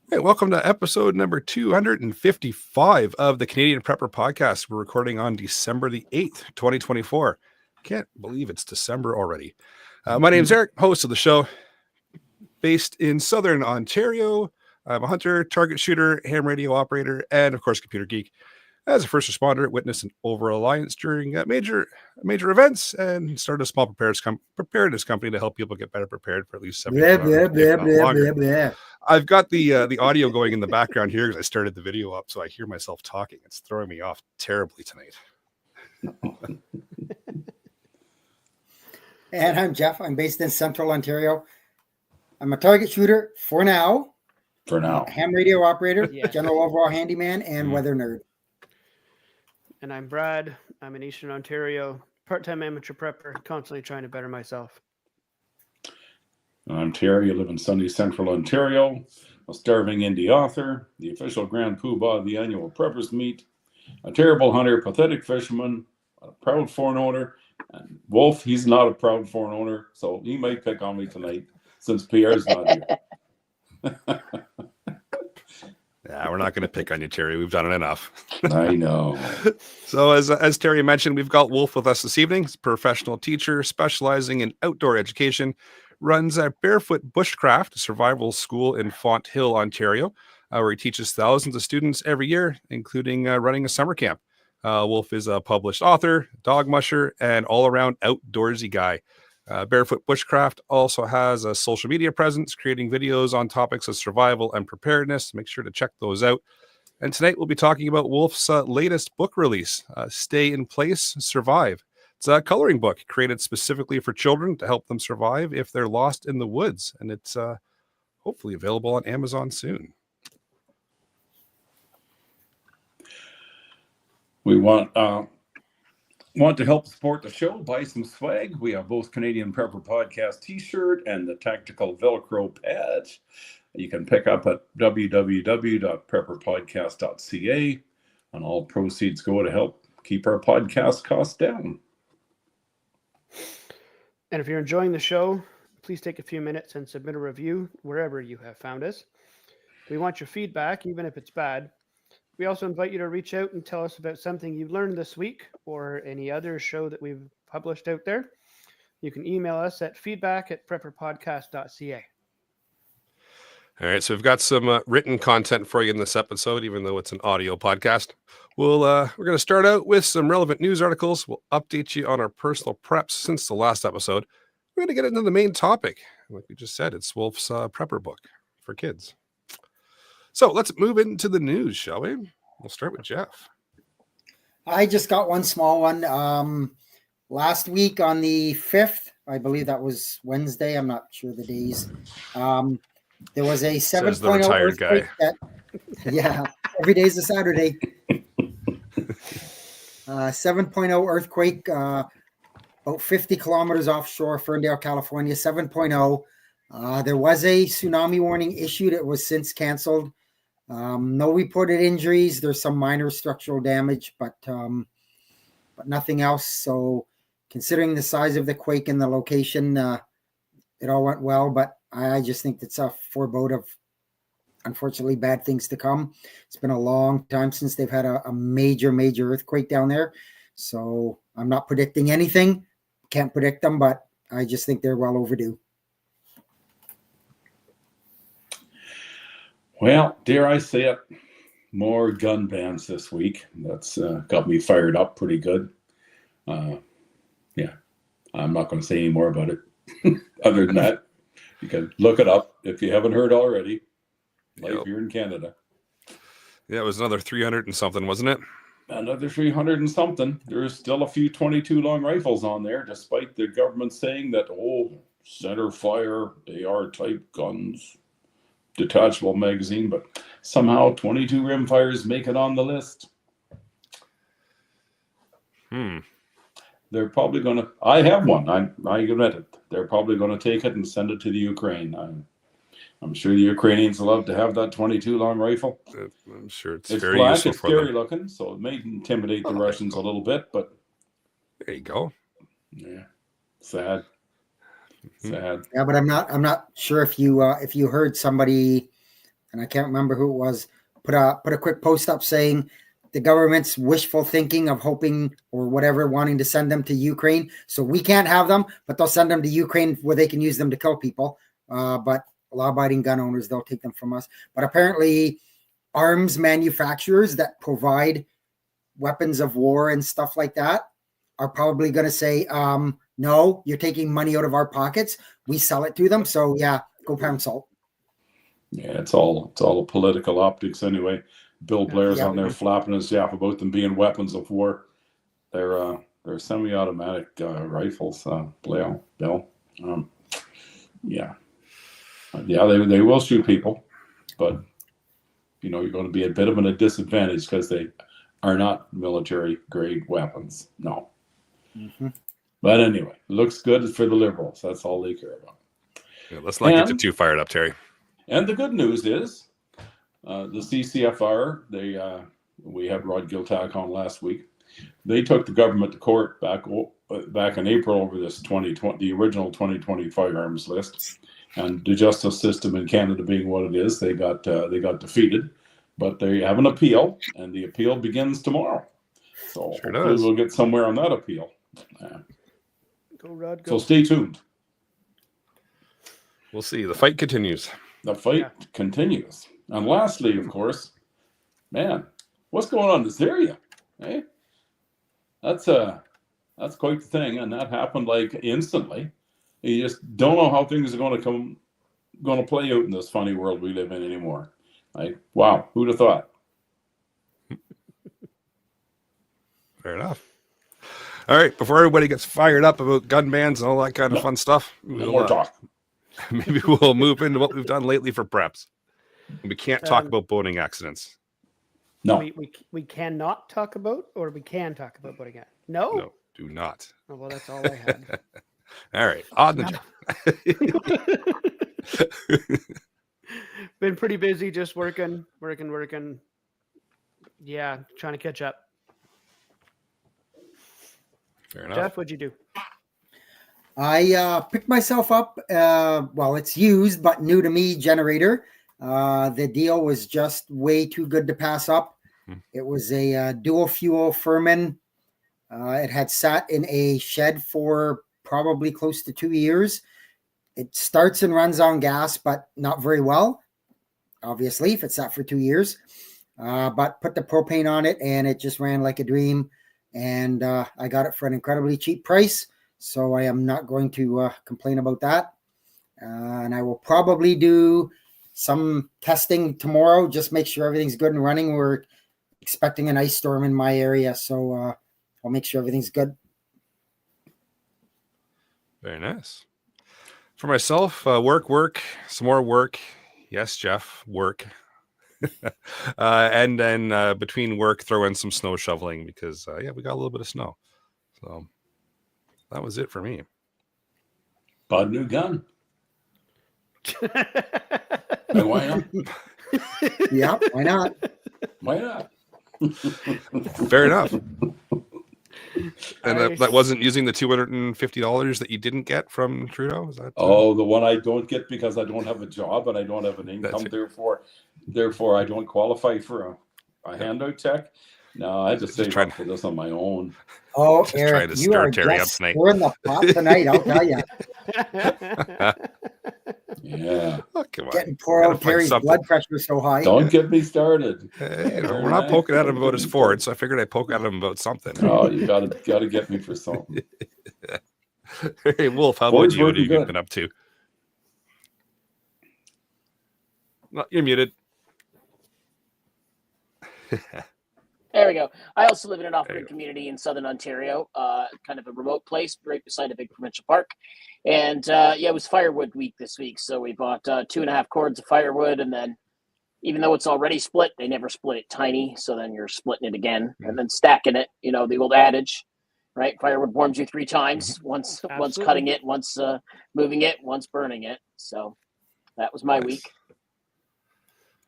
Hey, welcome to episode number 255 of the Canadian Prepper Podcast. We're recording on December the 8th, 2024. Can't believe it's December already. My name's Eric, host of the show, based in Southern Ontario. I'm a hunter, target shooter, ham radio operator, and of course, computer geek. As a first responder, witnessed an over-reliance during major events and started a small preparedness company to help people get better prepared for at least 72 hours, if not longer. I've got the audio going in the background here because I started the video up, so I hear myself talking. It's throwing me off terribly tonight. And I'm Jeff. I'm based in Central Ontario. I'm a target shooter for now. Ham radio operator, general overall handyman, and weather nerd. And I'm Brad. I'm in Eastern Ontario, part-time amateur prepper, constantly trying to better myself. I'm Terry. I live in sunny Central Ontario. A starving indie author, the official Grand Poobah of the annual Preppers Meet, a terrible hunter, pathetic fisherman, a proud foreign owner. And Wolf, he's not a proud foreign owner, so he might pick on me tonight since Pierre's not here. Yeah, we're not going to pick on you, Terry. We've done it enough. I know. So as Terry mentioned, we've got Wolf with us this evening. He's a professional teacher specializing in outdoor education, runs a Barefoot Bushcraft survival school in Font Hill, Ontario, where he teaches thousands of students every year, including running a summer camp. Wolf is a published author, dog musher, and all-around outdoorsy guy. Barefoot Bushcraft also has a social media presence, creating videos on topics of survival and preparedness. Make sure to check those out. And tonight we'll be talking about Wolf's latest book release, Stay in Place, Survive. It's a coloring book created specifically for children to help them survive if they're lost in the woods. And it's hopefully available on Amazon soon. We want to help support the show, buy some swag. We have both Canadian Prepper Podcast t-shirt and the tactical Velcro patch. You can pick up at www.prepperpodcast.ca, and all proceeds go to help keep our podcast costs down. And if you're enjoying the show, please take a few minutes and submit a review wherever you have found us. We want your feedback, even if it's bad. We also invite you to reach out and tell us about something you've learned this week or any other show that we've published out there. You can email us at feedback@prepperpodcast.ca. All right, so we've got some written content for you in this episode, even though it's an audio podcast. We're going to start out with some relevant news articles. We'll update you on our personal preps since the last episode. We're going to get into the main topic. Like we just said, it's Wolf's prepper book for kids. So let's move into the news, shall we? We'll start with Jeff. I just got one small one. Last week on the 5th, I believe that was Wednesday. I'm not sure the days. There was a 7.0 earthquake. Yeah, every day is a Saturday. 7.0 earthquake, about 50 kilometers offshore, Ferndale, California. 7.0. There was a tsunami warning issued. It was since canceled. No reported injuries. There's some minor structural damage, but nothing else. So considering the size of the quake and the location, it all went well, but I just think it's a forebode of, unfortunately, bad things to come. It's been a long time since they've had a major earthquake down there. So I'm not predicting anything. Can't predict them, but I just think they're well overdue. Well, dare I say it, more gun bans this week. That's got me fired up pretty good. Yeah, I'm not going to say any more about it. Other than that, you can look it up if you haven't heard already. Life here in Canada. Yeah, it was another 300 and something, wasn't it? Another 300 and something. There's still a few 22 long rifles on there, despite the government saying that, center fire, AR type guns, detachable magazine, but somehow 22 rimfires make it on the list. They're probably going to, I have one, I admit it. They're probably going to take it and send it to the Ukraine. I'm sure the Ukrainians love to have that 22 long rifle. I'm sure it's very black, useful. It's for scary looking, so it may intimidate the Russians a little bit, but there you go. Yeah, sad. Yeah, but I'm not sure if you heard somebody and I can't remember who it was, put a quick post up saying the government's wishful thinking of hoping or whatever, wanting to send them to Ukraine. So we can't have them, but they'll send them to Ukraine where they can use them to kill people. But law-abiding gun owners, they'll take them from us. But apparently arms manufacturers that provide weapons of war and stuff like that are probably going to say, no, you're taking money out of our pockets. We sell it to them. So yeah, go pound salt. Yeah, it's all political optics anyway. Bill Blair's on there flapping his yap about them being weapons of war. They're semi-automatic rifles. Bill. Yeah, they will shoot people, but you're going to be a bit of a disadvantage because they are not military grade weapons. No. Mm-hmm. But anyway, looks good for the Liberals. That's all they care about. Yeah, let's not get you too fired up, Terry. And the good news is the CCFR, we had Rod Giltack on last week. They took the government to court back in April over this 2020, the original 2020 firearms list, and the justice system in Canada being what it is, they got defeated, but they have an appeal, and the appeal begins tomorrow. So hopefully we'll get somewhere on that appeal. Go Rod, go. So stay tuned. We'll see. The fight continues. The fight continues. And lastly, of course, man, what's going on in this area? Hey, that's quite the thing, and that happened like instantly. You just don't know how things are going to play out in this funny world we live in anymore. Like, wow, who'd have thought? Fair enough. All right, before everybody gets fired up about gun bans and all that kind of fun stuff, no more talk. Maybe we'll move into what we've done lately for preps. We can't talk about boating accidents. No. We cannot talk about, or we can talk about boating accidents. No, do not. Oh, well, that's all I had. All right, on the job. Been pretty busy, just working. Yeah, trying to catch up. Fair enough. Jeff, what'd you do? I picked myself up, it's used, but new to me generator. The deal was just way too good to pass up. It was a dual fuel Furman. It had sat in a shed for probably close to 2 years. It starts and runs on gas, but not very well, obviously, if it's sat for 2 years. But put the propane on it, and it just ran like a dream. And I got it for an incredibly cheap price. So I am not going to complain about that. And I will probably do some testing tomorrow, just make sure everything's good and running. We're expecting an ice storm in my area, so I'll make sure everything's good. Very nice. For myself, work, some more work. Yes, Jeff, work. And then between work, throw in some snow shoveling because, we got a little bit of snow. So that was it for me. Bought a new gun. Why not? Yeah, why not? Why not? Fair enough. And that wasn't using the $250 that you didn't get from Trudeau? Is that the one I don't get because I don't have a job and I don't have an income. Therefore, I don't qualify for a handout check. No, I just save up for this on my own. Oh, just Eric, trying to you are Terry just up tonight. stirring the pot tonight, I'll tell you. Yeah. Oh, come on. Getting poor old Terry's blood pressure so high. Don't get me started. Hey, we're not poking at him about his Ford, so I figured I'd poke at him about something. Oh, you gotta get me for something. Hey, Wolf, how about you? What have you been up to? No, you're muted. There we go. I also live in an off-grid community in southern Ontario, kind of a remote place right beside a big provincial park. And it was firewood week this week. So we bought 2.5 cords of firewood. And then even though it's already split, they never split it tiny. So then you're splitting it again and then stacking it. You know, the old adage, right? Firewood warms you 3 times. Once cutting it, once moving it, once burning it. So that was my week.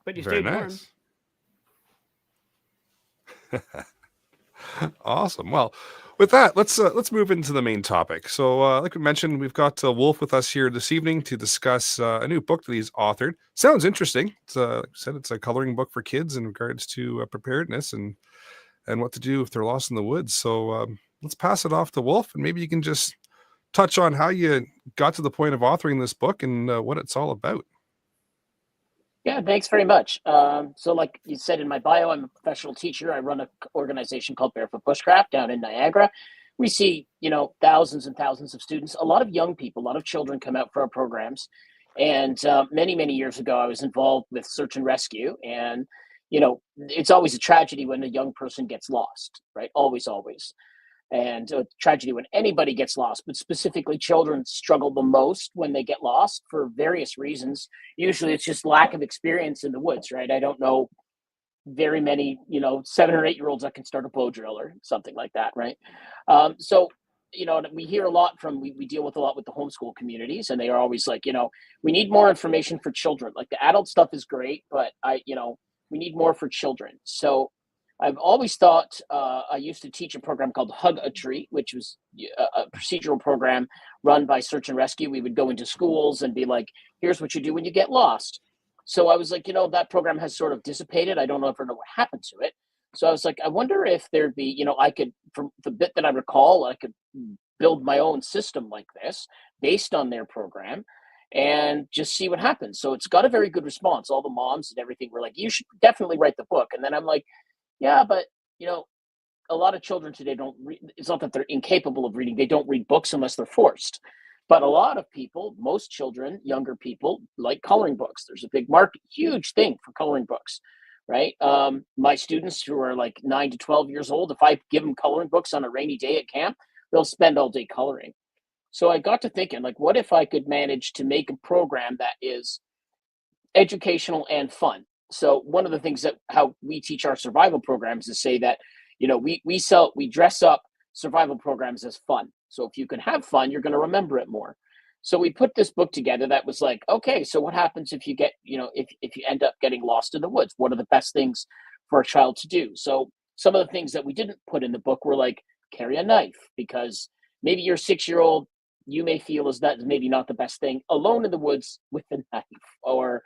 But you stayed warm. Awesome. Well, With that, let's move into the main topic. So, like we mentioned, we've got Wolf with us here this evening to discuss a new book that he's authored. Sounds interesting. It's like I said, it's a coloring book for kids in regards to preparedness and what to do if they're lost in the woods. So, let's pass it off to Wolf, and maybe you can just touch on how you got to the point of authoring this book and what it's all about. Yeah, thanks very much. So like you said in my bio, I'm a professional teacher. I run an organization called Barefoot Bushcraft down in Niagara. We see, thousands and thousands of students, a lot of young people, a lot of children come out for our programs. And many, many years ago, I was involved with search and rescue. And, it's always a tragedy when a young person gets lost, right? Always, always. And a tragedy when anybody gets lost, but specifically children struggle the most when they get lost for various reasons. Usually it's just lack of experience in the woods, right? I don't know very many, 7 or 8 year olds that can start a bow drill or something like that, right? So, we hear a lot we deal with a lot with the homeschool communities, and they are always like, we need more information for children. Like the adult stuff is great, but we need more for children. So I've always thought I used to teach a program called Hug a Tree, which was a procedural program run by Search and Rescue. We would go into schools and be like, here's what you do when you get lost. So I was like, that program has sort of dissipated. I don't know what happened to it. So I was like, I wonder if there'd be, I could, from the bit that I recall, I could build my own system like this based on their program and just see what happens. So it's got a very good response. All the moms and everything were like, you should definitely write the book. And then I'm like, yeah, but a lot of children today don't read. It's not that they're incapable of reading. They don't read books unless they're forced. But a lot of people, most children, younger people, like coloring books. There's a big market, huge thing for coloring books, right? My students who are like 9 to 12 years old, if I give them coloring books on a rainy day at camp, they'll spend all day coloring. So I got to thinking, like, what if I could manage to make a program that is educational and fun? So one of the things that how we teach our survival programs is say that, we dress up survival programs as fun. So if you can have fun, you're going to remember it more. So we put this book together that was like, okay, so what happens if you get, if you end up getting lost in the woods? What are the best things for a child to do? So some of the things that we didn't put in the book were like carry a knife, because maybe your 6-year-old, you may feel as that is maybe not the best thing alone in the woods with a knife, or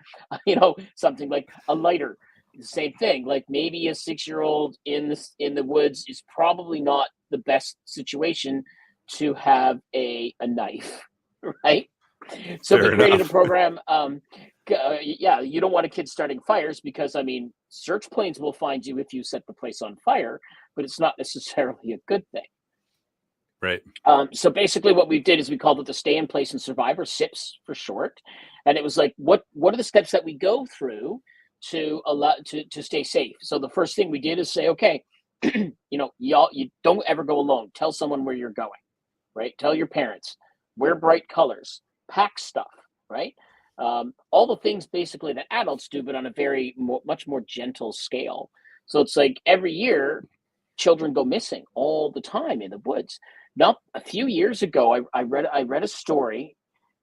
something like a lighter. The same thing, like maybe a 6-year-old in the woods is probably not the best situation to have a knife, right? So Fair we created enough. a program. You don't want a kid starting fires, because search planes will find you if you set the place on fire, but it's not necessarily a good thing. Right. So basically what we did is we called it the Stay in Place and Survivor, SIPS for short. And it was like, what are the steps that we go through to allow to stay safe? So the first thing we did is say, okay, y'all, you don't ever go alone. Tell someone where you're going, right? Tell your parents, wear bright colors, pack stuff, right? All the things basically that adults do, but on a much more gentle scale. So it's like every year, children go missing all the time in the woods. Not a few years ago, I read a story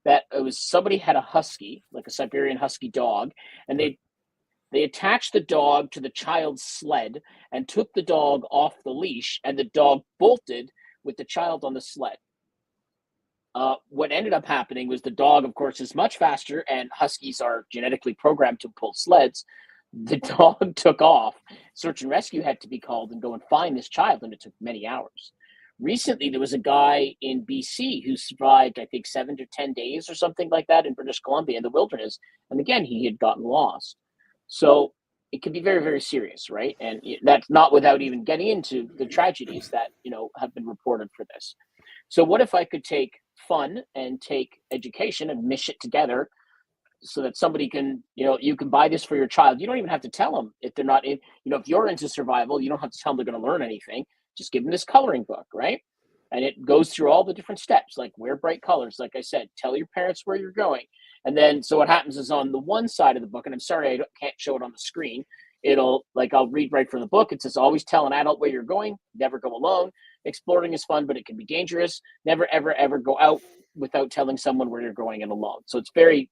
that it was somebody had a husky, like a Siberian husky dog, and they attached the dog to the child's sled and took the dog off the leash, and the dog bolted with the child on the sled. What ended up happening was the dog, of course, is much faster, and huskies are genetically programmed to pull sleds. The dog took off. Search and rescue had to be called and go and find this child, and it took many hours. Recently, there was a guy in BC who survived, I think, 7 to 10 days or something like that in British Columbia in the wilderness. And again, he had gotten lost. So it can be very, very serious, right? And that's not without even getting into the tragedies that, have been reported for this. So what if I could take fun and take education and mesh it together so that somebody can, you can buy this for your child. You don't even have to tell them if they're not in, if you're into survival, you don't have to tell them they're going to learn anything. Just give them this coloring book, right? And it goes through all the different steps, like wear bright colors. Like I said, tell your parents where you're going. And then, so what happens is on the one side of the book, and I'm sorry, I can't show it on the screen. I'll read right from the book. It says, always tell an adult where you're going. Never go alone. Exploring is fun, but it can be dangerous. Never, ever, ever go out without telling someone where you're going and alone. So it's very,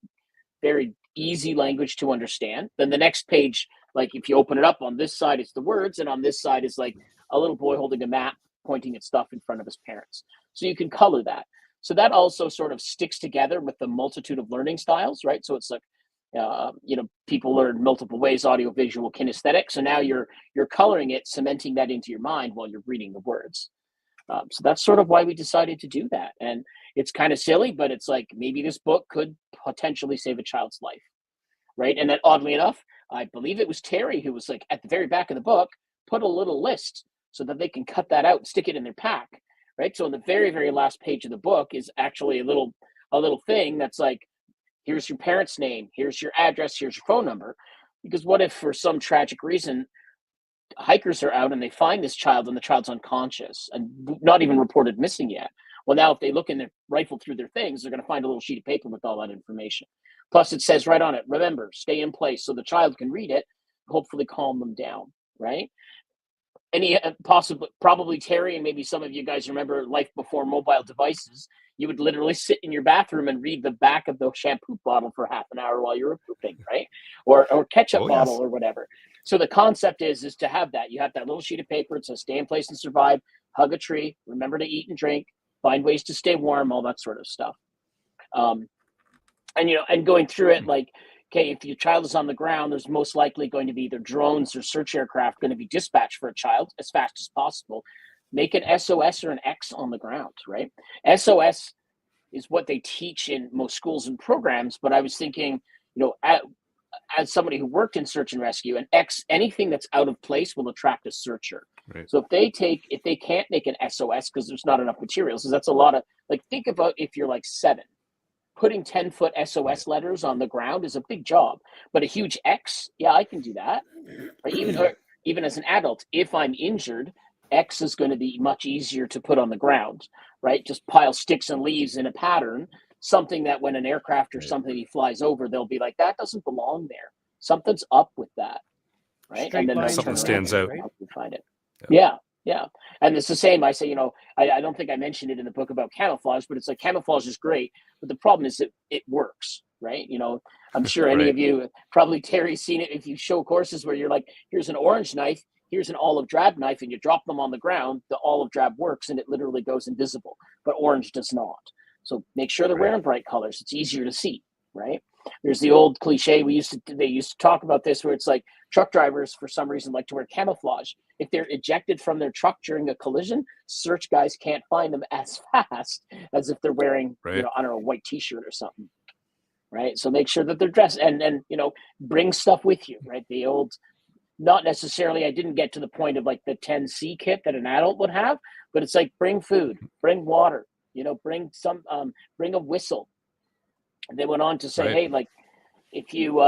very easy language to understand. Then the next page, like if you open it up, on this side, it's the words. And on this side is like a little boy holding a map pointing at stuff in front of his parents. So you can color that. So that also sort of sticks together with the multitude of learning styles, right? So it's like, people learn multiple ways: audio, visual, kinesthetic. So now you're coloring it, cementing that into your mind while you're reading the words. So that's sort of why we decided to do that. And it's kind of silly, but it's like, maybe this book could potentially save a child's life, right? And then oddly enough, I believe it was Terry who was like, at the very back of the book, put a little list so that they can cut that out and stick it in their pack, right? So in the very, very last page of the book is actually a little thing that's like, here's your parents' name, here's your address, here's your phone number. Because what if for some tragic reason hikers are out and they find this child and the child's unconscious and not even reported missing yet? Well, now if they look in their rifle through their things, they're going to find a little sheet of paper with all that information. Plus it says right on it, remember, stay in place, so the child can read it, hopefully calm them down, right? Any probably Terry, and maybe some of you guys remember life before mobile devices. You would literally sit in your bathroom and read the back of the shampoo bottle for half an hour while you were pooping, right? Or ketchup bottle or whatever. So the concept is to have that. You have that little sheet of paper. It says stay in place and survive, hug a tree, remember to eat and drink, find ways to stay warm, all that sort of stuff. And going through it, like, okay, if your child is on the ground, there's most likely going to be either drones or search aircraft going to be dispatched for a child as fast as possible. Make an SOS or an X on the ground, right? SOS is what they teach in most schools and programs, but I was thinking, as somebody who worked in search and rescue, an X, anything that's out of place will attract a searcher. Right. So if they can't make an SOS because there's not enough materials, so that's a lot of, like, think about if you're like 7. Putting 10-foot SOS letters on the ground is a big job, but a huge X, yeah, I can do that. Right? Even as an adult, if I'm injured, X is going to be much easier to put on the ground, right? Just pile sticks and leaves in a pattern, something that when an aircraft or something flies over, they'll be like, that doesn't belong there. Something's up with that, right? Straight and then something stands out. Help you find it. Yeah. And it's the same. I say, I don't think I mentioned it in the book about camouflage, but it's like camouflage is great. But the problem is that it works, right? I'm sure any of you, probably Terry's seen it if you show courses where you're like, here's an orange knife, here's an olive drab knife, and you drop them on the ground, the olive drab works and it literally goes invisible, but orange does not. So make sure they're wearing bright colors. It's easier to see, right? There's the old cliche they used to talk about this, where it's like truck drivers for some reason like to wear camouflage. If they're ejected from their truck during a collision, search guys can't find them as fast as if they're wearing, a white t-shirt or something, right? So make sure that they're dressed and bring stuff with you, right? The old, not necessarily, I didn't get to the point of like the 10C kit that an adult would have, but it's like bring food, bring water, bring bring a whistle. They went on to say, hey, like if you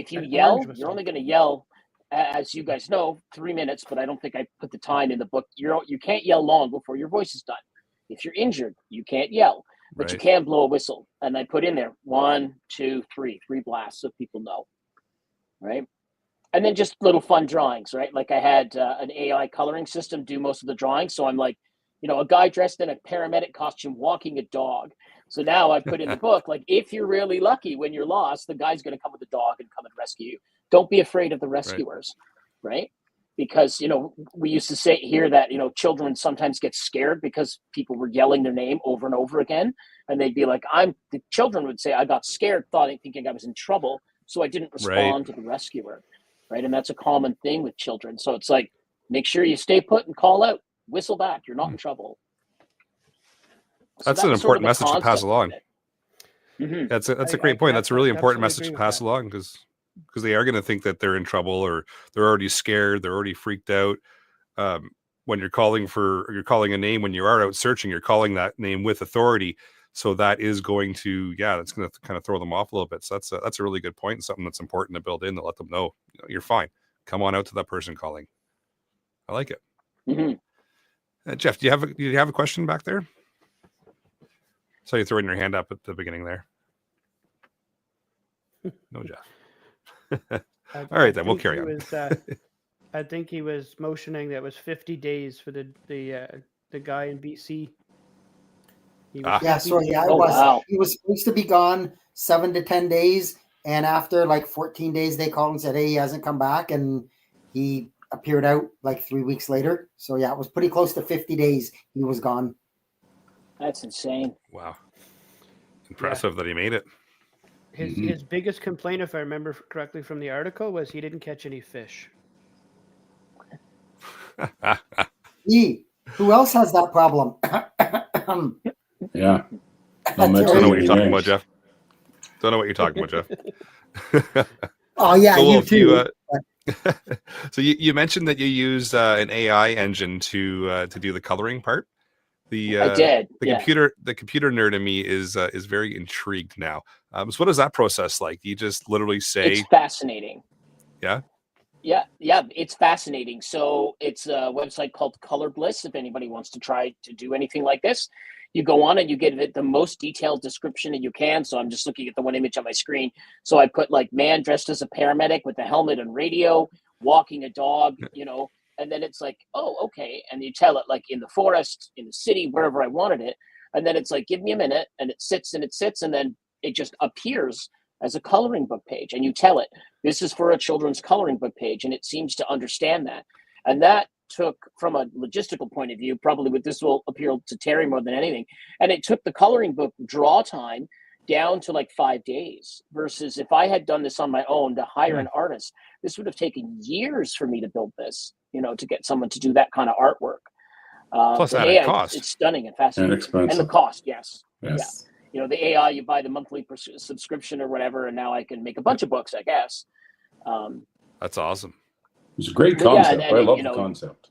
yell, you're only going to yell, as you guys know, 3 minutes, but I don't think I put the time in the book. You can't yell long before your voice is done. If you're injured, you can't yell, but you can blow a whistle. And I put in there 1, 2, 3 blasts so people know, right? And then just little fun drawings, right? Like I had an AI coloring system do most of the drawings. So I'm like, a guy dressed in a paramedic costume walking a dog. So now I put in the book, like, if you're really lucky when you're lost, the guy's going to come with a dog and come and rescue you. Don't be afraid of the rescuers, right? Because, we used to say here that, children sometimes get scared because people were yelling their name over and over again. And they'd be like, the children would say, I got scared, thinking I was in trouble. So I didn't respond to the rescuer, right? And that's a common thing with children. So it's like, make sure you stay put and call out, whistle back. You're not in trouble. So that's an important message to pass along. Mm-hmm. That's a great point. That's a really important message to pass along because they are going to think that they're in trouble or they're already scared. They're already freaked out. When you're calling a name, when you are out searching, you're calling that name with authority. So that is going to, that's going to kind of throw them off a little bit. So that's a really good point and something that's important to build in to let them know, you're fine. Come on out to that person calling. I like it. Mm-hmm. Jeff, do you have a question back there? So you're throwing your hand up at the beginning there. No, Jeff. All right, then we'll carry on. I think he was motioning that it was 50 days for the guy in BC. It was. He was supposed to be gone 7 to 10 days, and after like 14 days, they called and said, "Hey, he hasn't come back," and he appeared out like 3 weeks later. So yeah, it was pretty close to 50 days he was gone. That's insane. Wow. Impressive that he made it. His biggest complaint, if I remember correctly from the article, was he didn't catch any fish. Who else has that problem? Yeah. Don't know what you're talking about, Jeff. Don't know what you're talking about, Jeff. Oh yeah, Cool, you if too. So you mentioned that you used an AI engine to do the coloring part. I did. The computer nerd in me is very intrigued now. So what is that process like? You just literally say, It's fascinating. Yeah? Yeah, it's fascinating. So it's a website called Color Bliss. If anybody wants to try to do anything like this, you go on and you get it the most detailed description that you can. So I'm just looking at the one image on my screen. So I put like man dressed as a paramedic with a helmet and radio, walking a dog, and then it's like, oh, okay. And you tell it like in the forest, in the city, wherever I wanted it. And then it's like, give me a minute, and it sits, and then it just appears as a coloring book page. And you tell it, this is for a children's coloring book page. And it seems to understand that. And that took, from a logistical point of view, probably what this will appeal to Terry more than anything. And it took the coloring book draw time down to like 5 days, versus if I had done this on my own to hire an artist, this would have taken years for me to build this, to get someone to do that kind of artwork. Plus the added AI, cost. It's stunning and fascinating. And expensive. And the cost, yes. Yes. Yeah. The AI, you buy the monthly subscription or whatever, and now I can make a bunch of books, I guess. That's awesome. It's a great But yeah, concept. and I love the concept.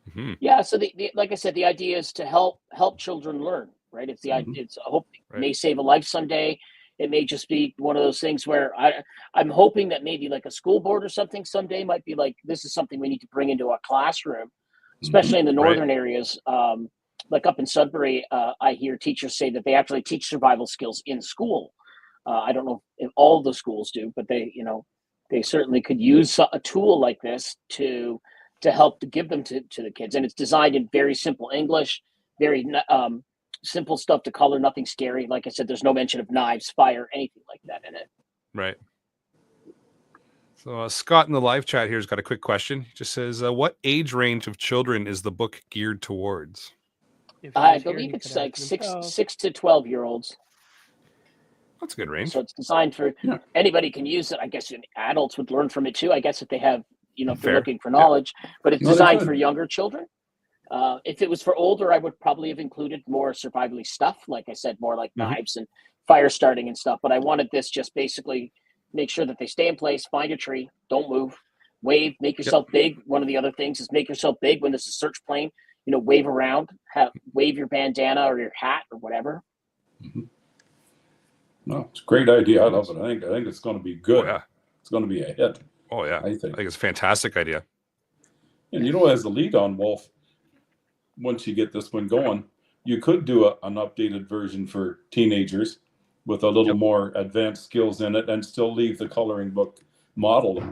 Mhm. Yeah, so the like I said, the idea is to help children learn, right? It's the it's a hope it may save a life someday. It may just be one of those things where I'm hoping that maybe like a school board or something someday might be like, this is something we need to bring into a classroom, especially in the northern areas. Like up in Sudbury, I hear teachers say that they actually teach survival skills in school. I don't know if all the schools do, but they certainly could use a tool like this to help to give them to the kids. And it's designed in very simple English, very simple stuff to color, nothing scary. Like I said, there's no mention of knives, fire, anything like that in it. Right. So Scott in the live chat here has got a quick question. He just says, what age range of children is the book geared towards? I believe it's like 6 to 12-year-olds. That's a good range. So it's designed for anybody can use it. I guess adults would learn from it too. I guess if they have, if they're looking for knowledge, but it's designed for younger children. If it was for older, I would probably have included more survivally stuff. Like I said, more like knives and fire starting and stuff. But I wanted this just basically make sure that they stay in place, find a tree, don't move, wave, make yourself big. One of the other things is make yourself big when there's a search plane, wave around, wave your bandana or your hat or whatever. No, it's a great idea. I love it. I think it's going to be good. Oh, yeah. It's going to be a hit. Oh, yeah. I think it's a fantastic idea. And as the lead on, Wolf, once you get this one going, you could do an updated version for teenagers with a little more advanced skills in it and still leave the coloring book model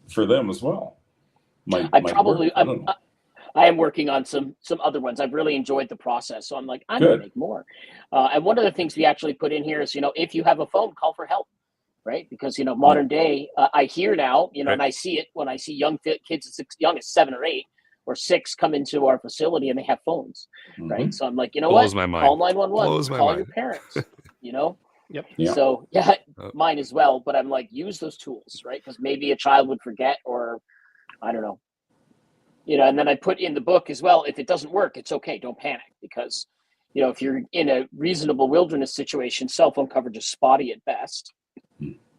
for them as well. I am working on some other ones. I've really enjoyed the process. So I'm like, I'm going to make more. And one of the things we actually put in here is, if you have a phone, call for help, right? Because, modern day, I hear now, and I see it when I see young kids as young as 7 or 8 or 6 come into our facility and they have phones, right? So I'm like, Blows what? My mind. Call 911, Blows my call mind. your parents, Yep. Yeah. So mine as well. But I'm like, use those tools, right? Because maybe a child would forget, or I don't know. And then I put in the book as well, if it doesn't work, it's okay. Don't panic, because, if you're in a reasonable wilderness situation, cell phone coverage is spotty at best.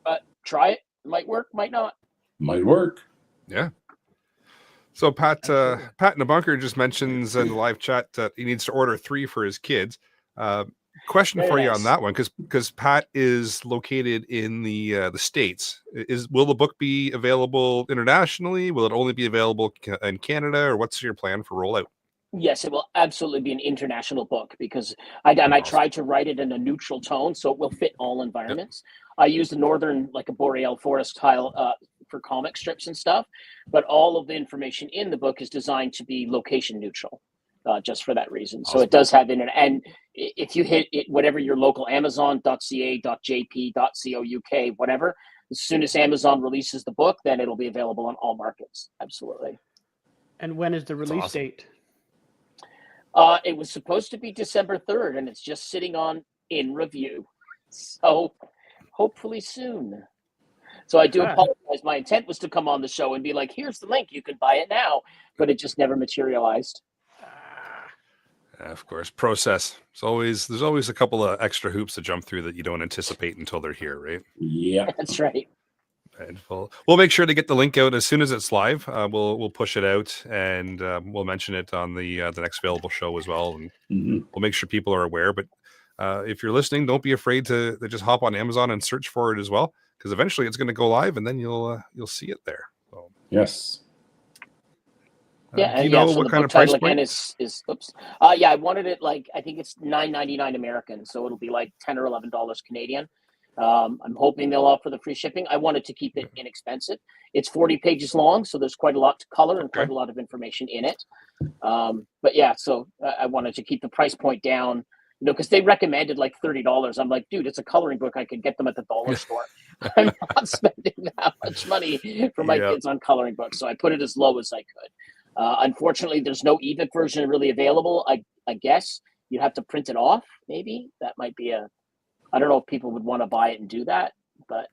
But try it. It might work, might not. Might work. Yeah. So Pat in the bunker just mentions in the live chat that he needs to order 3 for his kids. Question Very for you nice. on that one, because Pat is located in the States. Will the book be available internationally? Will it only be available in Canada, or what's your plan for rollout? Yes, it will absolutely be an international book, because I tried to write it in a neutral tone so it will fit all environments. I use the northern, like a boreal forest style for comic strips and stuff, but all of the information in the book is designed to be location neutral. Just for that reason. Awesome. So it does have internet. And if you hit it, whatever your local Amazon.ca.jp.co.uk, whatever, as soon as Amazon releases the book, then it'll be available on all markets. Absolutely. And when is the release awesome. date? It was supposed to be December 3rd, and it's just sitting on in review. So hopefully soon. So I do apologize. My intent was to come on the show and be like, here's the link. You can buy it now. But it just never materialized. Of course, process. There's always a couple of extra hoops to jump through that you don't anticipate until they're here, right? Yeah. That's right. And we'll make sure to get the link out as soon as it's live. We'll push it out, and we'll mention it on the next available show as well, and we'll make sure people are aware. But if you're listening, don't be afraid to just hop on Amazon and search for it as well, because eventually it's going to go live, and then you'll see it there. So, Yes. Yeah, do you know so what the kind book of price title again point? is oops. Yeah, I wanted it like I think it's $9.99 American, so it'll be like $10 or $11 Canadian. I'm hoping they'll offer the free shipping. I wanted to keep it inexpensive. It's 40 pages long, so there's quite a lot to color and quite a lot of information in it. But yeah, so I wanted to keep the price point down, because they recommended like $30. I'm like, dude, it's a coloring book. I could get them at the dollar store. I'm not spending that much money for my kids on coloring books, so I put it as low as I could. Unfortunately, there's no ebook version really available. I guess you'd have to print it off. Maybe that might be I don't know if people would want to buy it and do that, but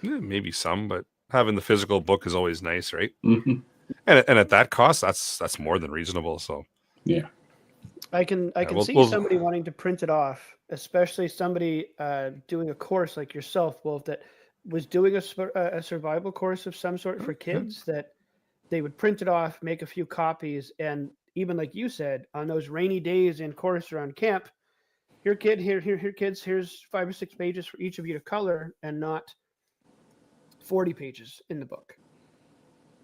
Maybe some, but having the physical book is always nice, right? Mm-hmm. And at that cost, that's more than reasonable. So yeah, I can see somebody wanting to print it off, especially somebody doing a course like yourself, Wolf, that was doing a survival course of some sort for kids, that they would print it off, make a few copies, and even like you said, on those rainy days in course or on camp, here kids, here's 5 or 6 pages for each of you to color, and not 40 pages in the book.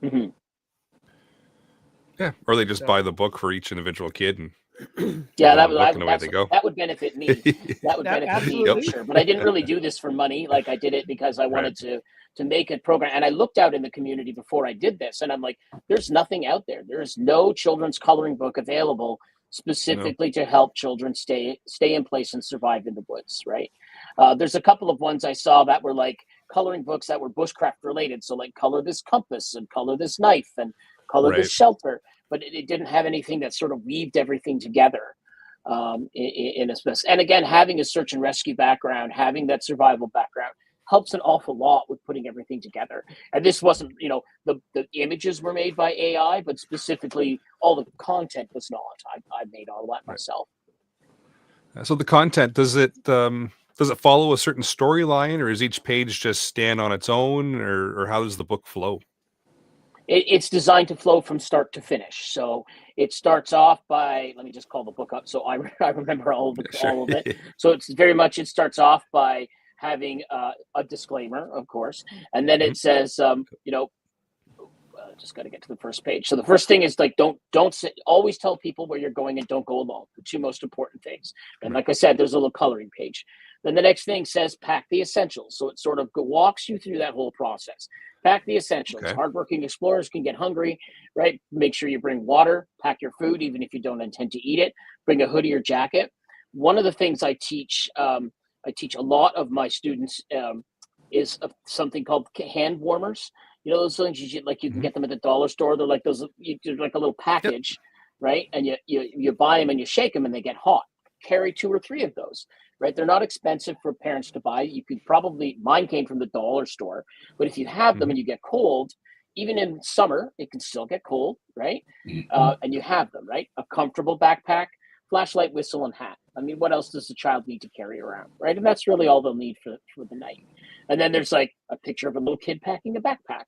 Mm-hmm. Yeah, or they just buy the book for each individual kid, and that would benefit me. That would benefit me for sure. But I didn't really do this for money. Like, I did it because I wanted to make a program. And I looked out in the community before I did this, and I'm like, there's nothing out there. There is no children's coloring book available specifically to help children stay in place and survive in the woods. Right? There's a couple of ones I saw that were like coloring books that were bushcraft related. So like, color this compass and color this knife and color this shelter. But it didn't have anything that sort of weaved everything together in a space. And again, having a search and rescue background, having that survival background helps an awful lot with putting everything together. And this wasn't, the images were made by AI, but specifically all the content was not. I made all that myself. So the content, does it follow a certain storyline, or is each page just stand on its own, or how does the book flow? It's designed to flow from start to finish. So it starts off by, let me just call the book up so I remember all of it. So it's very much, it starts off by having a disclaimer, of course. And then it says, just got to get to the first page. So the first thing is like, don't sit, always tell people where you're going and don't go alone. The 2 most important things. And like I said, there's a little coloring page. Then the next thing says pack the essentials. So it sort of walks you through that whole process. Pack the essentials. Okay. Hardworking explorers can get hungry, right? Make sure you bring water, pack your food, even if you don't intend to eat it. Bring a hoodie or jacket. One of the things I teach a lot of my students is something called hand warmers. Those things you can get them at the dollar store. They're like those, they're like a little package, right? And you buy them and you shake them and they get hot. Carry 2 or 3 of those, right? They're not expensive for parents to buy. You could probably, mine came from the dollar store, but if you have them and you get cold, even in summer, it can still get cold, right? And you have them, right? A comfortable backpack, flashlight, whistle, and hat. I mean, what else does a child need to carry around, right? And that's really all they'll need for the night. And then there's like a picture of a little kid packing a backpack.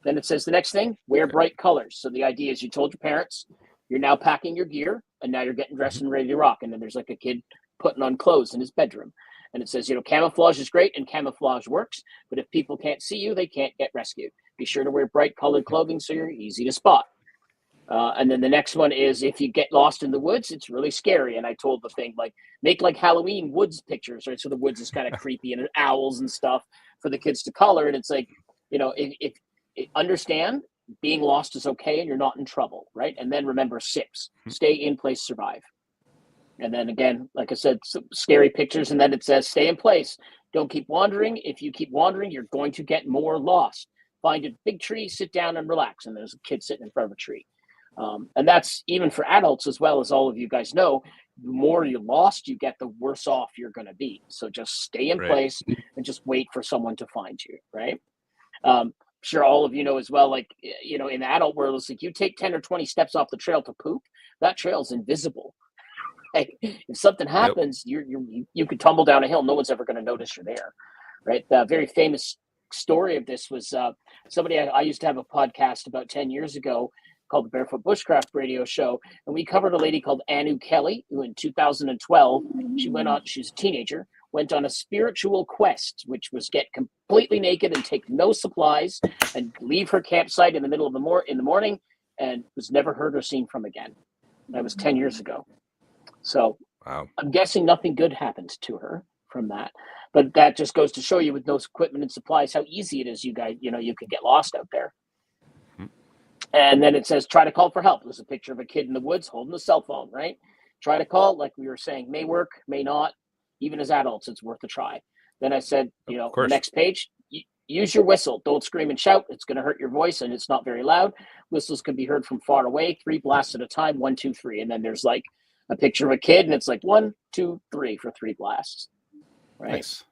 Then it says the next thing, wear bright colors. So the idea is you told your parents, you're now packing your gear, and now you're getting dressed and ready to rock. And then there's like a kid putting on clothes in his bedroom. And it says, camouflage is great and camouflage works, but if people can't see you, they can't get rescued. Be sure to wear bright colored clothing so you're easy to spot. And then the next one is, if you get lost in the woods, it's really scary. And I told the thing, like, make like Halloween woods pictures, right? So the woods is kind of creepy and owls and stuff for the kids to color. And it's like, if understand being lost is okay and you're not in trouble, right? And then remember SIPs, stay in place, survive. And then again, like I said, some scary pictures. And then it says, stay in place. Don't keep wandering. If you keep wandering, you're going to get more lost. Find a big tree, sit down and relax. And there's a kid sitting in front of a tree. And that's even for adults as well, as all of you guys know. The more you're lost you get, the worse off you're going to be. So just stay in place and just wait for someone to find you, right? Sure, all of you know as well, like, you know, in the adult world, it's like you take 10 or 20 steps off the trail to poop, that trail's invisible. Like, if something happens, you could tumble down a hill. No one's ever going to notice you're there, right? The very famous story of this was somebody I used to have a podcast about 10 years ago called the Barefoot Bushcraft Radio Show, and we covered a lady called Anu Kelly, who in 2012 she was a teenager, went on a spiritual quest, which was get completely naked and take no supplies and leave her campsite in the middle of the morning, and was never heard or seen from again. That was 10 years ago. So Wow. I'm guessing nothing good happened to her from that. But that just goes to show you, with no equipment and supplies, how easy it is. You guys, you know, you could get lost out there. And then it says, try to call for help. There's a picture of a kid in the woods holding a cell phone, right? Try to call, like we were saying, may work, may not. Even as adults, it's worth a try. Then I said, you know, the next page, use your whistle. Don't scream and shout. It's going to hurt your voice, and it's not very loud. Whistles can be heard from far away, 3 blasts at a time, 1, 2, 3. And then there's like a picture of a kid, and it's like 1, 2, 3 for 3 blasts, right? Nice.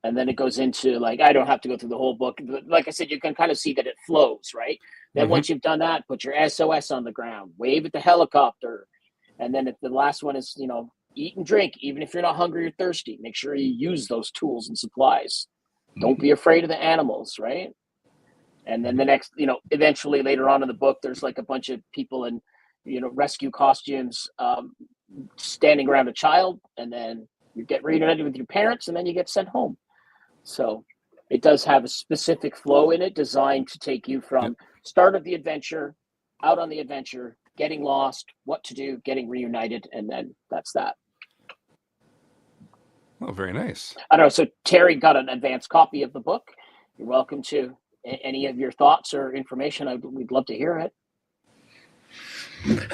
And then it goes into, like, I don't have to go through the whole book. Like I said, you can kind of see that it flows, right? Then once you've done that, put your SOS on the ground, wave at the helicopter. And then if the last one is, you know, eat and drink, even if you're not hungry or thirsty, make sure you use those tools and supplies. Don't be afraid of the animals, right? And then the next, you know, eventually later on in the book, there's like a bunch of people in, you know, rescue costumes standing around a child, and then you get reunited with your parents, and then you get sent home. So it does have a specific flow in it designed to take you from start of the adventure, out on the adventure, getting lost, what to do, getting reunited, and then that's that. Oh, very nice. I don't know. So Terry got an advanced copy of the book. You're welcome to any of your thoughts or information. We'd love to hear it.